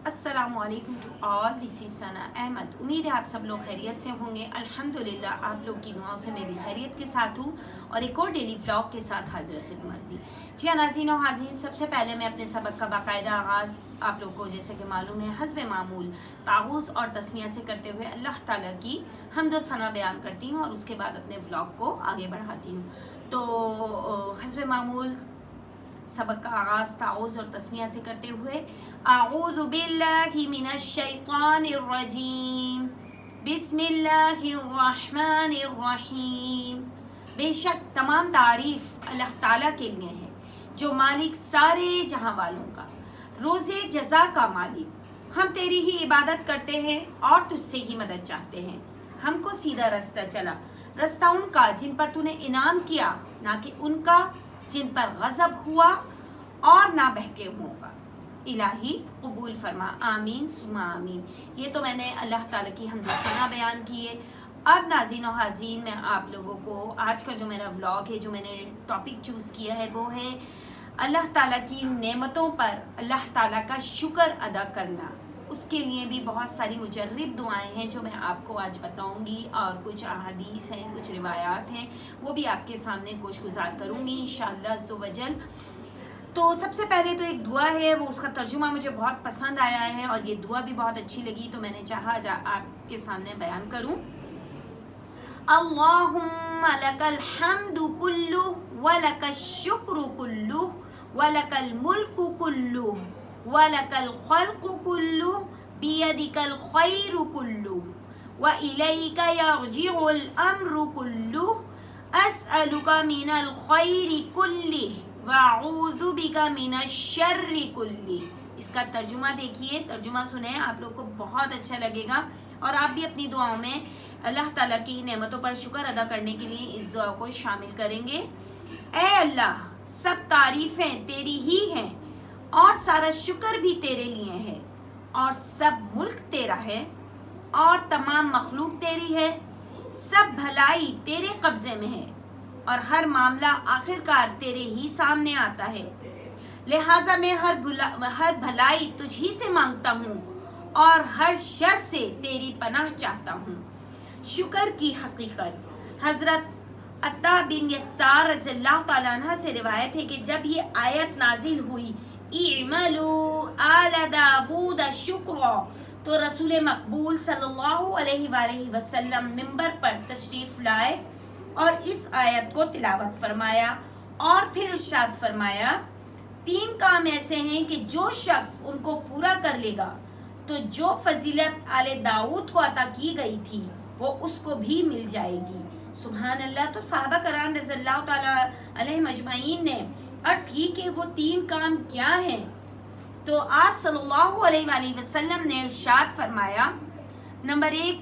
السلام علیکم to all, دس از ثنا احمد۔ امید ہے آپ سب لوگ خیریت سے ہوں گے۔ الحمدللہ آپ لوگ کی دعاؤں سے میں بھی خیریت کے ساتھ ہوں اور ایک اور ڈیلی ولاگ کے ساتھ حاضر خدمت بھی۔ جی ہاں ناظرین و حاضرین، سب سے پہلے میں اپنے سبق کا باقاعدہ آغاز آپ لوگ کو جیسے کہ معلوم ہے حسب معمول تعوذ اور تسمیہ سے کرتے ہوئے اللہ تعالیٰ کی حمد و ثنا بیان کرتی ہوں اور اس کے بعد اپنے ولاگ کو آگے بڑھاتی ہوں۔ تو حسب معمول سبق کا آغاز تعوذ اور تسمیہ سے کرتے ہوئے اعوذ باللہ من الشیطان الرجیم، بسم اللہ الرحمن الرحیم۔ بے شک تمام تعریف اللہ تعالیٰ کے لیے ہے جو مالک سارے جہاں والوں کا، روز جزا کا مالک۔ ہم تیری ہی عبادت کرتے ہیں اور تجھ سے ہی مدد چاہتے ہیں۔ ہم کو سیدھا رستہ چلا، رستہ ان کا جن پر تو نے انعام کیا، نہ کہ ان کا جن پر غضب ہوا اور نہ بہکے ہوں گا۔ الہی قبول فرما، آمین ثم آمین۔ یہ تو میں نے اللہ تعالیٰ کی حمد و ثنا بیان کی ہے۔ اب ناظرین و حاضرین، میں آپ لوگوں کو آج کا جو میرا ولاگ ہے، جو میں نے ٹاپک چوز کیا ہے، وہ ہے اللہ تعالیٰ کی نعمتوں پر اللہ تعالیٰ کا شکر ادا کرنا۔ اس کے لیے بھی بہت ساری مجرب دعائیں ہیں جو میں آپ کو آج بتاؤں گی، اور کچھ احادیث ہیں، کچھ روایات ہیں، وہ بھی آپ کے سامنے کچھ گزار کروں گی انشاءاللہ عز و جل۔ تو سب سے پہلے تو ایک دعا ہے، وہ اس کا ترجمہ مجھے بہت پسند آیا ہے اور یہ دعا بھی بہت اچھی لگی، تو میں نے چاہا آپ کے سامنے بیان کروں۔ اللہم لک الحمد کلہ ولک الشکر کلہ ولک الملک کلہ ولک الخلق کلہ بیدک الخیر کلہ وإلیک یرجع الامر کلہ اسألک من الخیر کلہ وَأَعُوذُ بِكَ مِنَ الشَّرِّ كُلِّهِ۔ اس کا ترجمہ دیکھیے، ترجمہ سنیں، آپ لوگ کو بہت اچھا لگے گا اور آپ بھی اپنی دعاؤں میں اللہ تعالیٰ کی نعمتوں پر شکر ادا کرنے کے لیے اس دعا کو شامل کریں گے۔ اے اللہ، سب تعریفیں تیری ہی ہیں اور سارا شکر بھی تیرے لیے ہے، اور سب ملک تیرا ہے اور تمام مخلوق تیری ہے، سب بھلائی تیرے قبضے میں ہے اور ہر معاملہ آخرکار تیرے ہی سامنے آتا ہے، لہٰذا میں ہر بھلائی تجھ ہی سے مانگتا ہوں اور ہر شر سے تیری پناہ چاہتا ہوں۔ شکر کی حقیقت حضرت عطا بن یسار رضی اللہ تعالیٰ عنہ سے روایت ہے کہ جب یہ آیت نازل ہوئی اعملوا آل داود شکرا، تو رسول مقبول صلی اللہ علیہ وآلہ وسلم منبر پر تشریف لائے اور اس آیت کو تلاوت فرمایا اور پھر ارشاد فرمایا، تین کام ایسے ہیں کہ جو شخص ان کو پورا کر لے گا تو جو فضیلت آل داؤد کو عطا کی گئی تھی وہ اس کو بھی مل جائے گی۔ سبحان اللہ۔ تو صحابہ کرام رضی اللہ تعالیٰ علیہ مجمعین نے عرض کی کہ وہ تین کام کیا ہیں؟ تو آپ صلی اللہ علیہ وآلہ وسلم نے ارشاد فرمایا، نمبر 1،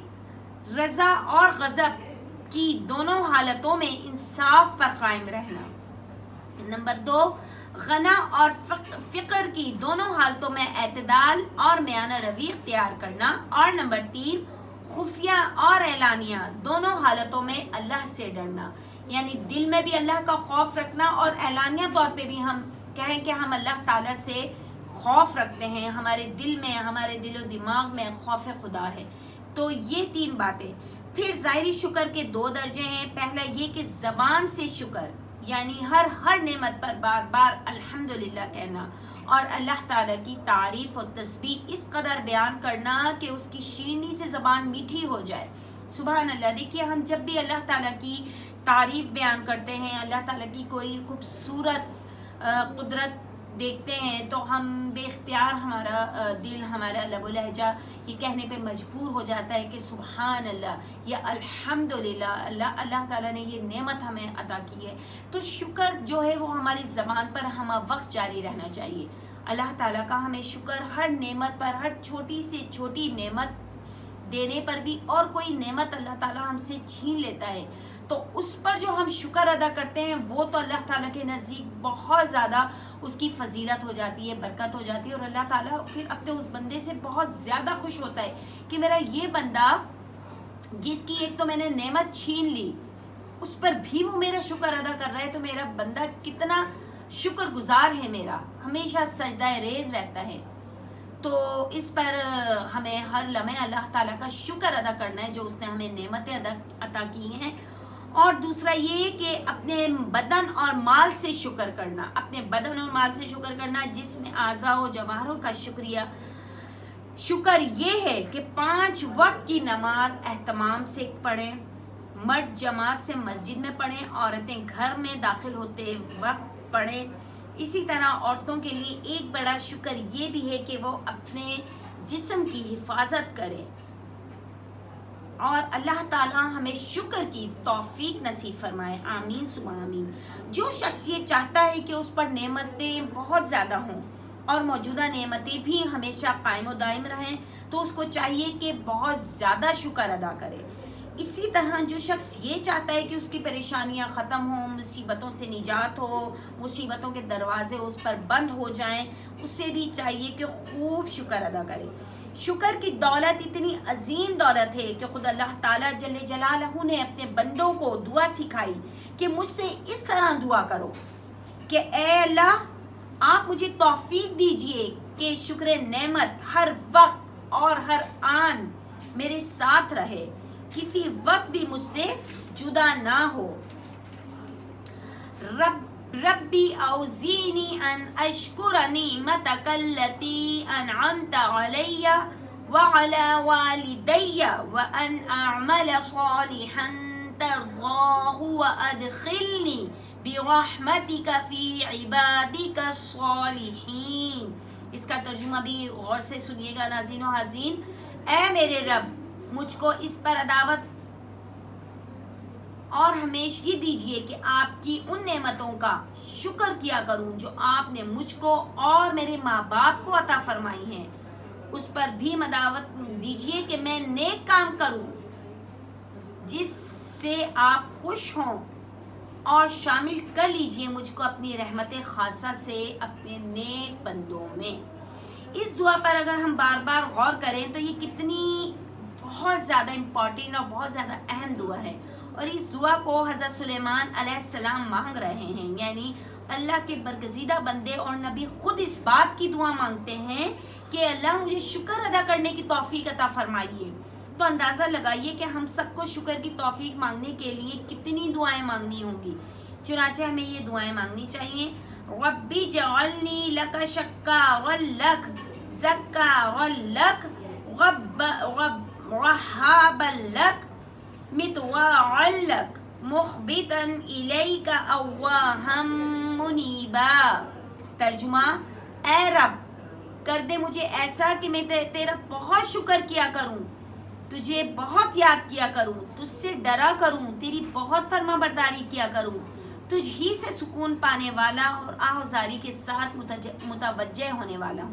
رضا اور غضب کی دونوں حالتوں میں انصاف پر قائم رہنا۔ نمبر 2، غنا اور فقر کی دونوں حالتوں میں اعتدال اور میانہ روی اختیار کرنا۔ اور نمبر 3، خفیہ اور اعلانیہ دونوں حالتوں میں اللہ سے ڈرنا، یعنی دل میں بھی اللہ کا خوف رکھنا اور اعلانیہ طور پہ بھی ہم کہیں کہ ہم اللہ تعالیٰ سے خوف رکھتے ہیں، ہمارے دل میں، ہمارے دل و دماغ میں خوف خدا ہے۔ تو یہ تین باتیں۔ پھر ظاہری شکر کے 2 درجے ہیں۔ پہلا یہ کہ زبان سے شکر، یعنی ہر نعمت پر بار بار الحمدللہ کہنا اور اللہ تعالیٰ کی تعریف و تسبیح اس قدر بیان کرنا کہ اس کی شیرینی سے زبان میٹھی ہو جائے۔ سبحان اللہ۔ دیکھیے، ہم جب بھی اللہ تعالیٰ کی تعریف بیان کرتے ہیں، اللہ تعالیٰ کی کوئی خوبصورت قدرت دیکھتے ہیں، تو ہم بے اختیار ہمارا دل، ہمارا لب و لہجہ یہ کہنے پہ مجبور ہو جاتا ہے کہ سبحان اللہ یا الحمدللہ، اللہ تعالیٰ نے یہ نعمت ہمیں عطا کی ہے۔ تو شکر جو ہے وہ ہماری زبان پر ہمہ وقت جاری رہنا چاہیے۔ اللہ تعالیٰ کا ہمیں شکر ہر نعمت پر، ہر چھوٹی سے چھوٹی نعمت دینے پر بھی، اور کوئی نعمت اللہ تعالیٰ ہم سے چھین لیتا ہے تو اس پر جو ہم شکر ادا کرتے ہیں وہ تو اللہ تعالیٰ کے نزدیک بہت زیادہ اس کی فضیلت ہو جاتی ہے، برکت ہو جاتی ہے، اور اللہ تعالیٰ پھر اپنے اس بندے سے بہت زیادہ خوش ہوتا ہے کہ میرا یہ بندہ جس کی ایک تو میں نے نعمت چھین لی اس پر بھی وہ میرا شکر ادا کر رہا ہے، تو میرا بندہ کتنا شکر گزار ہے، میرا ہمیشہ سجدہ ریز رہتا ہے۔ تو اس پر ہمیں ہر لمحے اللہ تعالیٰ کا شکر ادا کرنا ہے جو اس نے ہمیں نعمتیں عطا کی ہیں. اور دوسرا یہ کہ اپنے بدن اور مال سے شکر کرنا، اپنے بدن اور مال سے شکر کرنا، جس میں اعضاء و جوارح کا شکر یہ ہے کہ 5 وقت کی نماز اہتمام سے پڑھیں، مرد جماعت سے مسجد میں پڑھیں، عورتیں گھر میں داخل ہوتے وقت پڑھیں. اسی طرح عورتوں کے لیے ایک بڑا شکر یہ بھی ہے کہ وہ اپنے جسم کی حفاظت کریں. اور اللہ تعالیٰ ہمیں شکر کی توفیق نصیب فرمائے، آمین ثم آمین. جو شخص یہ چاہتا ہے کہ اس پر نعمتیں بہت زیادہ ہوں اور موجودہ نعمتیں بھی ہمیشہ قائم و دائم رہیں تو اس کو چاہیے کہ بہت زیادہ شکر ادا کرے. اسی طرح جو شخص یہ چاہتا ہے کہ اس کی پریشانیاں ختم ہوں، مصیبتوں سے نجات ہو، مصیبتوں کے دروازے اس پر بند ہو جائیں، اسے بھی چاہیے کہ خوب شکر ادا کرے. شکر کی دولت اتنی عظیم دولت ہے کہ خود اللہ تعالیٰ جل جلالہ نے اپنے بندوں کو دعا سکھائی کہ مجھ سے اس طرح دعا کرو کہ اے اللہ آپ مجھے توفیق دیجئے کہ شکر نعمت ہر وقت اور ہر آن میرے ساتھ رہے، کسی وقت بھی مجھ سے جدا نہ ہو. ربی اوزینی ان اشکر نعمتک التی انعمت علی وعلی والدی وان اعمل صالحا ترضاہ وادخلنی برحمتک فی عبادک الصالحین. اس کا ترجمہ بھی غور سے سنیے گا ناظرین و حاضرین. اے میرے رب مجھ کو اس پر عداوت اور ہمیشگی دیجئے کہ آپ کی ان نعمتوں کا شکر کیا کروں جو آپ نے مجھ کو اور میرے ماں باپ کو عطا فرمائی ہیں. اس پر بھی مداوت دیجئے کہ میں نیک کام کروں جس سے آپ خوش ہوں، اور شامل کر لیجئے مجھ کو اپنی رحمت خاصہ سے اپنے نیک بندوں میں. اس دعا پر اگر ہم بار بار غور کریں تو یہ کتنی بہت زیادہ امپورٹنٹ اور بہت زیادہ اہم دعا ہے. اور اس دعا کو حضرت سلیمان علیہ السلام مانگ رہے ہیں، یعنی اللہ کے برگزیدہ بندے اور نبی خود اس بات کی دعا مانگتے ہیں کہ اللہ مجھے شکر ادا کرنے کی توفیق عطا فرمائیے. تو اندازہ لگائیے کہ ہم سب کو شکر کی توفیق مانگنے کے لیے کتنی دعائیں مانگنی ہوں گی. چنانچہ ہمیں یہ دعائیں مانگنی چاہیے. ربی جعلنی لک شکارا لک ذکارا لک رہابا لک مطواعا لک مخبتا الیک اواہا منیبا. ترجمہ: اے رب کر دے مجھے ایسا کہ میں تیرا بہت شکر کیا کروں، تجھے بہت یاد کیا کروں، تجھ سے ڈرا کروں، تیری بہت فرما برداری کیا کروں، تجھ ہی سے سکون پانے والا اور آہوزاری کے ساتھ متوجہ ہونے والا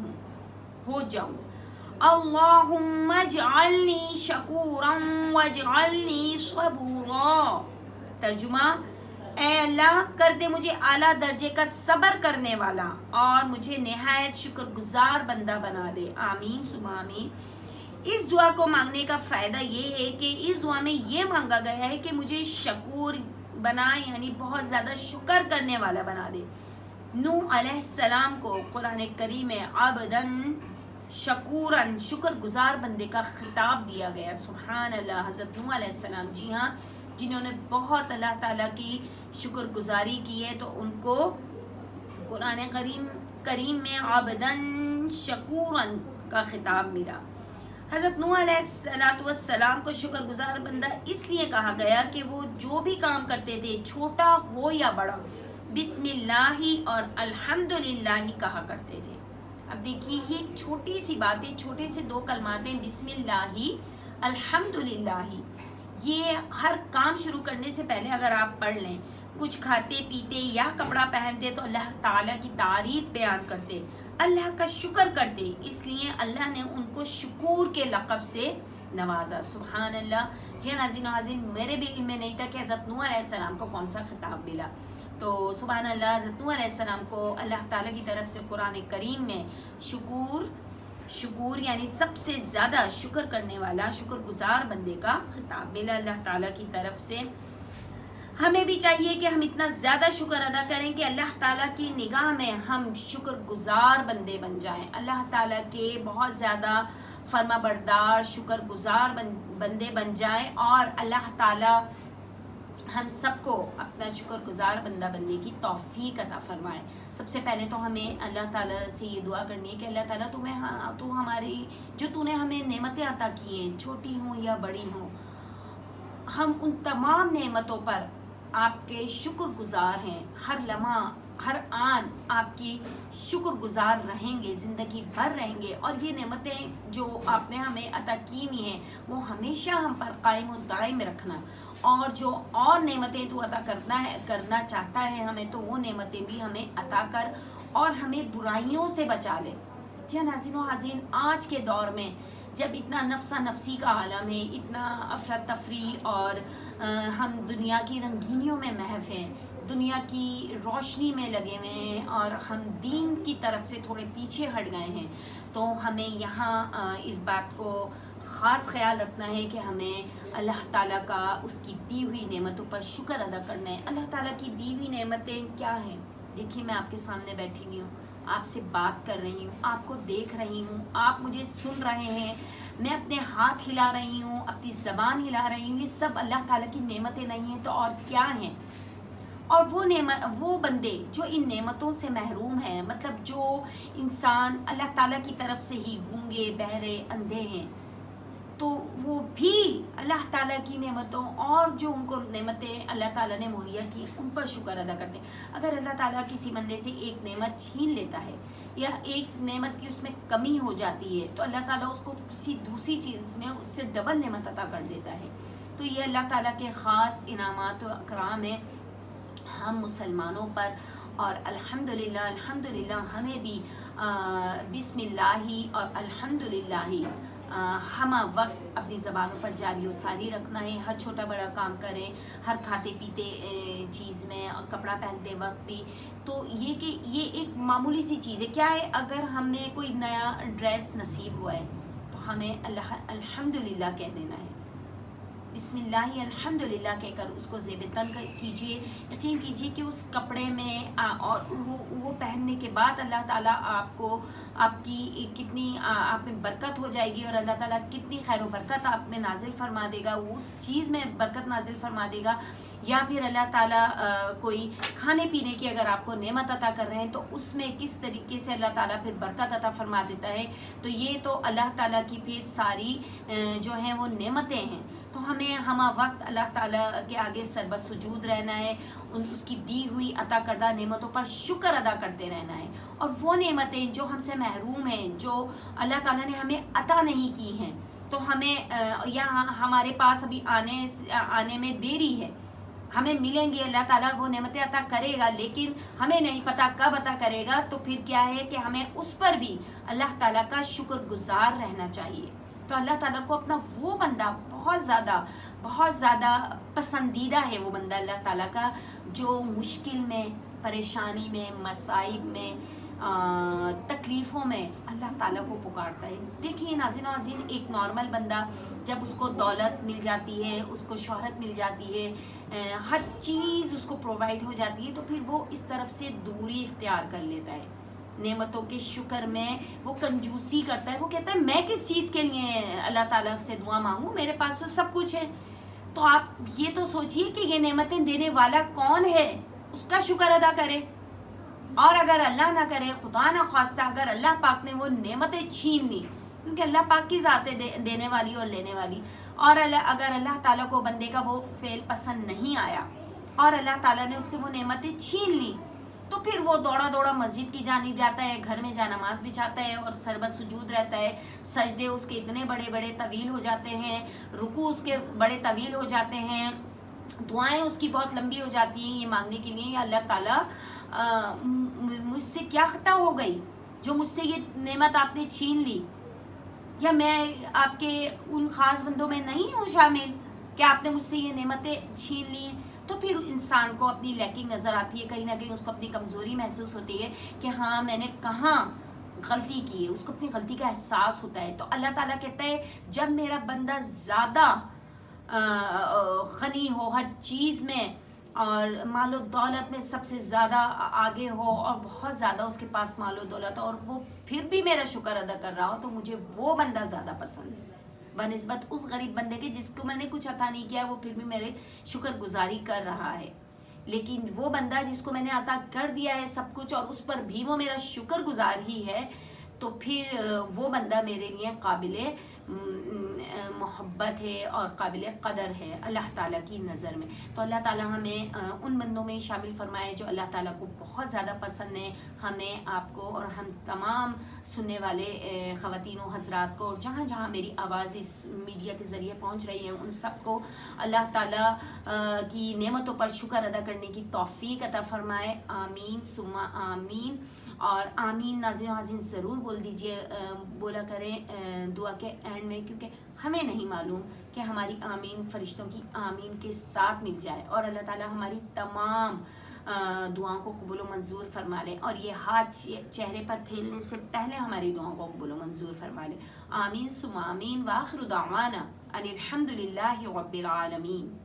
ہو جاؤں. اللہم اجعلنی شکورا واجعلنی صبورا. ترجمہ: اے اللہ کر دے مجھے اعلیٰ درجے کا صبر کرنے والا اور مجھے نہایت شکر گزار بندہ بنا دے. آمین ثم آمین. اس دعا کو مانگنے کا فائدہ یہ ہے کہ اس دعا میں یہ مانگا گیا ہے کہ مجھے شکور بنا، یعنی بہت زیادہ شکر کرنے والا بنا دے. نوح علیہ السلام کو قرآن کریم میں عبداً شکوراً شکر گزار بندے کا خطاب دیا گیا. سبحان اللہ. حضرت نوح علیہ السلام، جی ہاں، جنہوں نے بہت اللہ تعالیٰ کی شکر گزاری کی ہے، تو ان کو قرآن کریم میں عبداً شکوراً کا خطاب ملا. حضرت نوح علیہ السلام کو شکر گزار بندہ اس لیے کہا گیا کہ وہ جو بھی کام کرتے تھے، چھوٹا ہو یا بڑا، بسم اللہ اور الحمدللہ کہا کرتے تھے. اب دیکھیے یہ ایک چھوٹی سی بات ہے، چھوٹے سے 2 کلمات ہیں، بسم اللہ الحمدللہ. یہ ہر کام شروع کرنے سے پہلے اگر آپ پڑھ لیں، کچھ کھاتے پیتے یا کپڑا پہنتے تو اللہ تعالیٰ کی تعریف بیان کرتے، اللہ کا شکر کرتے. اس لیے اللہ نے ان کو شکور کے لقب سے نوازا. سبحان اللہ. جی ناظرین و حاضرین، میرے بھی علم میں نہیں تھا کہ حضرت نوح علیہ السلام کو کون سا خطاب ملا. تو سبحان اللہ، حضرت نوح علیہ السلام کو اللہ تعالیٰ کی طرف سے قرآن کریم میں شکور یعنی سب سے زیادہ شکر کرنے والا، شکر گزار بندے کا خطاب ملا اللہ تعالیٰ کی طرف سے. ہمیں بھی چاہیے کہ ہم اتنا زیادہ شکر ادا کریں کہ اللہ تعالیٰ کی نگاہ میں ہم شکر گزار بندے بن جائیں، اللہ تعالیٰ کے بہت زیادہ فرما بردار شکر گزار بندے بن جائیں، اور اللہ تعالیٰ ہم سب کو اپنا شکر گزار بندہ بننے کی توفیق عطا فرمائے۔ سب سے پہلے تو ہمیں اللہ تعالیٰ سے یہ دعا کرنی ہے کہ اللہ تعالیٰ تو ہماری جو تو نے ہمیں نعمتیں عطا کی ہیں، چھوٹی ہوں یا بڑی ہوں، ہم ان تمام نعمتوں پر آپ کے شکر گزار ہیں، ہر لمحہ ہر آن آپ کی شکر گزار رہیں گے، زندگی بھر رہیں گے، اور یہ نعمتیں جو آپ نے ہمیں عطا کی ہوئی ہیں وہ ہمیشہ ہم پر قائم و دائم رکھنا، اور جو اور نعمتیں تو عطا کرنا چاہتا ہے ہمیں، تو وہ نعمتیں بھی ہمیں عطا کر اور ہمیں برائیوں سے بچا لے۔ جی ناظرین و حاضرین، آج کے دور میں جب اتنا نفسا نفسی کا عالم ہے، اتنا افراتفری، اور ہم دنیا کی رنگینیوں میں محو ہیں، دنیا کی روشنی میں لگے ہوئے ہیں، اور ہم دین کی طرف سے تھوڑے پیچھے ہٹ گئے ہیں، تو ہمیں یہاں اس بات کو خاص خیال رکھنا ہے کہ ہمیں اللہ تعالیٰ کا اس کی دی ہوئی نعمتوں پر شکر ادا کرنا ہے۔ اللہ تعالیٰ کی دی ہوئی نعمتیں کیا ہیں؟ دیکھیے، میں آپ کے سامنے بیٹھی ہوئی ہوں، آپ سے بات کر رہی ہوں، آپ کو دیکھ رہی ہوں، آپ مجھے سن رہے ہیں، میں اپنے ہاتھ ہلا رہی ہوں، اپنی زبان ہلا رہی ہوں، یہ سب اللہ تعالیٰ کی نعمتیں نہیں ہیں تو اور کیا ہیں؟ اور وہ بندے جو ان نعمتوں سے محروم ہیں، مطلب جو انسان اللہ تعالیٰ کی طرف سے ہی گونگے، بہرے، اندھے ہیں، تو وہ بھی اللہ تعالیٰ کی نعمتوں اور جو ان کو نعمتیں اللہ تعالیٰ نے مہیا کی ان پر شکر ادا کرتے ہیں۔ اگر اللہ تعالیٰ کسی بندے سے ایک نعمت چھین لیتا ہے یا ایک نعمت کی اس میں کمی ہو جاتی ہے، تو اللہ تعالیٰ اس کو کسی دوسری چیز میں اس سے ڈبل نعمت عطا کر دیتا ہے۔ تو یہ اللہ تعالیٰ کے خاص انعامات و اکرام ہیں ہم مسلمانوں پر، اور الحمدللہ ہمیں بھی بسم اللہ اور الحمدللہ ہمہ وقت اپنی زبانوں پر جاری و ساری رکھنا ہے، ہر چھوٹا بڑا کام کریں، ہر کھاتے پیتے چیز میں، کپڑا پہنتے وقت بھی، تو یہ کہ یہ ایک معمولی سی چیز ہے۔ کیا ہے، اگر ہم نے کوئی نیا ڈریس نصیب ہوا ہے تو ہمیں الحمدللہ کہہ دینا ہے، بسم اللہ الحمدللہ کہہ کر اس کو زیب تن کیجئے۔ یقین کیجئے کہ اس کپڑے میں اور وہ پہننے کے بعد اللہ تعالیٰ آپ کی کتنی آپ میں برکت ہو جائے گی، اور اللہ تعالیٰ کتنی خیر و برکت آپ میں نازل فرما دے گا، اس چیز میں برکت نازل فرما دے گا۔ یا پھر اللہ تعالیٰ کوئی کھانے پینے کی اگر آپ کو نعمت عطا کر رہے ہیں تو اس میں کس طریقے سے اللہ تعالیٰ پھر برکت عطا فرما دیتا ہے، تو یہ تو اللہ تعالیٰ کی پھر ساری جو ہیں وہ نعمتیں ہیں۔ تو ہمیں ہمہ وقت اللہ تعالیٰ کے آگے سربت سجود رہنا ہے، اس کی دی ہوئی عطا کردہ نعمتوں پر شکر ادا کرتے رہنا ہے، اور وہ نعمتیں جو ہم سے محروم ہیں، جو اللہ تعالیٰ نے ہمیں عطا نہیں کی ہیں، تو ہمیں یا ہمارے پاس ابھی آنے میں دیری ہے، ہمیں ملیں گے، اللہ تعالیٰ وہ نعمتیں عطا کرے گا، لیکن ہمیں نہیں پتہ کب عطا کرے گا، تو پھر کیا ہے کہ ہمیں اس پر بھی اللہ تعالیٰ کا شکر گزار رہنا چاہیے۔ تو اللہ تعالیٰ کو اپنا وہ بندہ بہت زیادہ پسندیدہ ہے، وہ بندہ اللہ تعالیٰ کا جو مشکل میں، پریشانی میں، مصائب میں، تکلیفوں میں اللہ تعالیٰ کو پکارتا ہے۔ دیکھیے ناظرین و حاضرین، ایک نارمل بندہ جب اس کو دولت مل جاتی ہے، اس کو شہرت مل جاتی ہے، ہر چیز اس کو پرووائڈ ہو جاتی ہے، تو پھر وہ اس طرف سے دوری اختیار کر لیتا ہے، نعمتوں کے شکر میں وہ کنجوسی کرتا ہے، وہ کہتا ہے میں کس چیز کے لیے اللہ تعالیٰ سے دعا مانگوں، میرے پاس تو سب کچھ ہے۔ تو آپ یہ تو سوچئے کہ یہ نعمتیں دینے والا کون ہے، اس کا شکر ادا کرے، اور اگر اللہ نہ کرے، خدا نہ خواستہ اگر اللہ پاک نے وہ نعمتیں چھین لی، کیونکہ اللہ پاک کی ذات ہے دینے والی اور لینے والی، اور اگر اللہ تعالیٰ کو بندے کا وہ فعل پسند نہیں آیا اور اللہ تعالیٰ نے اس سے وہ نعمتیں چھین لی، تو پھر وہ دوڑا مسجد کی جانب جاتا ہے، گھر میں جا نماز بچھاتا ہے اور سربت سجود رہتا ہے، سجدے اس کے اتنے بڑے طویل ہو جاتے ہیں، رکوع اس کے بڑے طویل ہو جاتے ہیں، دعائیں اس کی بہت لمبی ہو جاتی ہیں، یہ مانگنے کے لیے یا اللہ تعالیٰ مجھ سے کیا خطا ہو گئی جو مجھ سے یہ نعمت آپ نے چھین لی، یا میں آپ کے ان خاص بندوں میں نہیں ہوں شامل کہ آپ نے مجھ سے یہ نعمتیں چھین لی۔ تو پھر انسان کو اپنی لیکنگ نظر آتی ہے، کہیں نہ کہیں اس کو اپنی کمزوری محسوس ہوتی ہے کہ ہاں میں نے کہاں غلطی کی ہے، اس کو اپنی غلطی کا احساس ہوتا ہے۔ تو اللہ تعالیٰ کہتا ہے جب میرا بندہ زیادہ غنی ہو ہر چیز میں، اور مال و دولت میں سب سے زیادہ آگے ہو اور بہت زیادہ اس کے پاس مال و دولت اور وہ پھر بھی میرا شکر ادا کر رہا ہو، تو مجھے وہ بندہ زیادہ پسند ہے بنسبت اس غریب بندے کے جس کو میں نے کچھ عطا نہیں کیا، وہ پھر بھی میرے شکر گزاری کر رہا ہے۔ لیکن وہ بندہ جس کو میں نے عطا کر دیا ہے سب کچھ اور اس پر بھی وہ میرا شکر گزار ہی ہے، تو پھر وہ بندہ میرے لیے قابل محبت ہے اور قابل قدر ہے اللہ تعالیٰ کی نظر میں۔ تو اللہ تعالیٰ ہمیں ان بندوں میں شامل فرمائے جو اللہ تعالیٰ کو بہت زیادہ پسند ہیں، ہمیں، آپ کو اور ہم تمام سننے والے خواتین و حضرات کو، اور جہاں جہاں میری آواز اس میڈیا کے ذریعے پہنچ رہی ہے ان سب کو اللہ تعالیٰ کی نعمتوں پر شکر ادا کرنے کی توفیق عطا فرمائے۔ آمین ثم آمین۔ اور آمین ناظرین و حاضرین ضرور بولا کریں دعا کے اینڈ میں، کیونکہ ہمیں نہیں معلوم کہ ہماری آمین فرشتوں کی آمین کے ساتھ مل جائے اور اللہ تعالیٰ ہماری تمام دعاؤں کو قبول و منظور فرما لے، اور یہ ہاتھ چہرے پر پھیلنے سے پہلے ہماری دعاؤں کو قبول و منظور فرما لے۔ آمین ثم آمین۔ وآخر دعوانا ان الحمد للہ رب العالمین۔